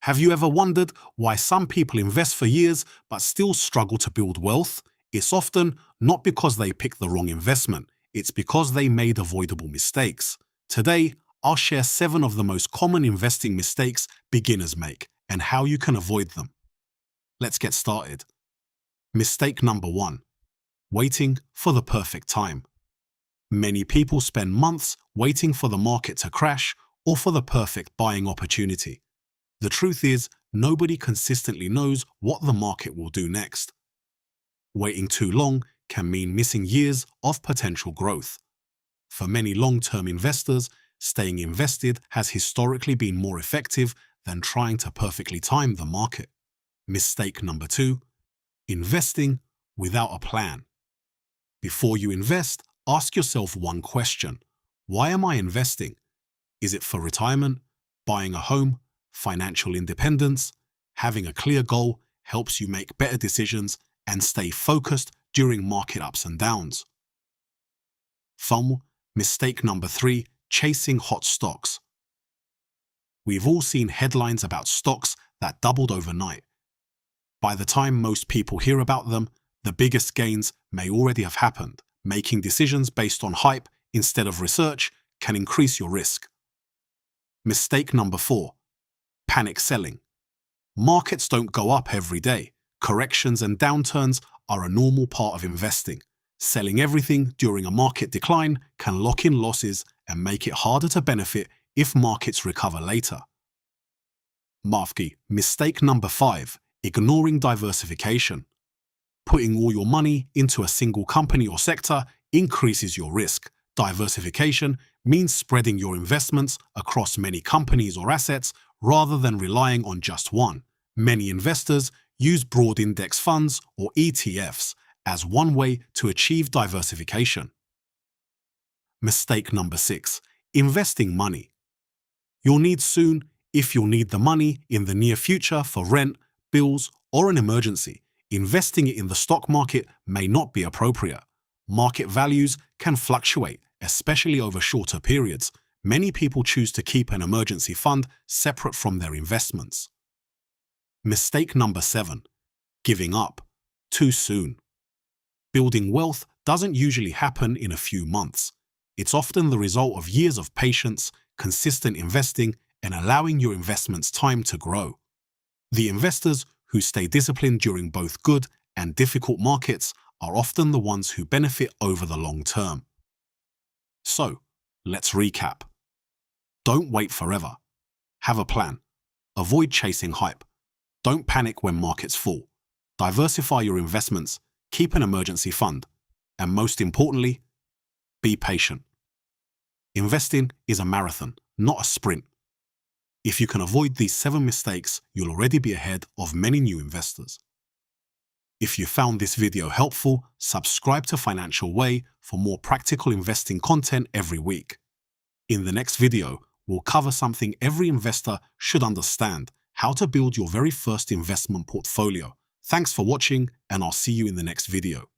Have you ever wondered why some people invest for years but still struggle to build wealth? It's often not because they picked the wrong investment, it's because they made avoidable mistakes. Today, I'll share 7 of the most common investing mistakes beginners make and how you can avoid them. Let's get started. Mistake number 1. Waiting for the perfect time. Many people spend months waiting for the market to crash or for the perfect buying opportunity. The truth is, nobody consistently knows what the market will do next. Waiting too long can mean missing years of potential growth. For many long-term investors, staying invested has historically been more effective than trying to perfectly time the market. Mistake number 2. Investing without a plan. Before you invest, ask yourself one question. Why am I investing? Is it for retirement, buying a home, financial independence? Having a clear goal helps you make better decisions and stay focused during market ups and downs. FOMO, mistake number 3, chasing hot stocks. We've all seen headlines about stocks that doubled overnight. By the time most people hear about them, the biggest gains may already have happened. Making decisions based on hype instead of research can increase your risk. Mistake number 4. Panic selling. Markets don't go up every day. Corrections and downturns are a normal part of investing. Selling everything during a market decline can lock in losses and make it harder to benefit if markets recover later. Mistake number 5. Ignoring diversification. Putting all your money into a single company or sector increases your risk. Diversification means spreading your investments across many companies or assets rather than relying on just one. Many investors use broad index funds or ETFs as one way to achieve diversification. Mistake number 6. Investing money. You'll need soon if you'll need the money in the near future for rent, bills, or an emergency. Investing it in the stock market may not be appropriate. Market values can fluctuate, especially over shorter periods. Many people choose to keep an emergency fund separate from their investments. Mistake number 7. Giving up too soon. Building wealth doesn't usually happen in a few months. It's often the result of years of patience, consistent investing, and allowing your investments time to grow. The investors who stay disciplined during both good and difficult markets are often the ones who benefit over the long term. So, let's recap. Don't wait forever. Have a plan. Avoid chasing hype. Don't panic when markets fall. Diversify your investments, keep an emergency fund, and most importantly, be patient. Investing is a marathon, not a sprint. If you can avoid these 7 mistakes, you'll already be ahead of many new investors. If you found this video helpful, subscribe to Financial Way for more practical investing content every week. In the next video, we'll cover something every investor should understand: how to build your very first investment portfolio. Thanks for watching, and I'll see you in the next video.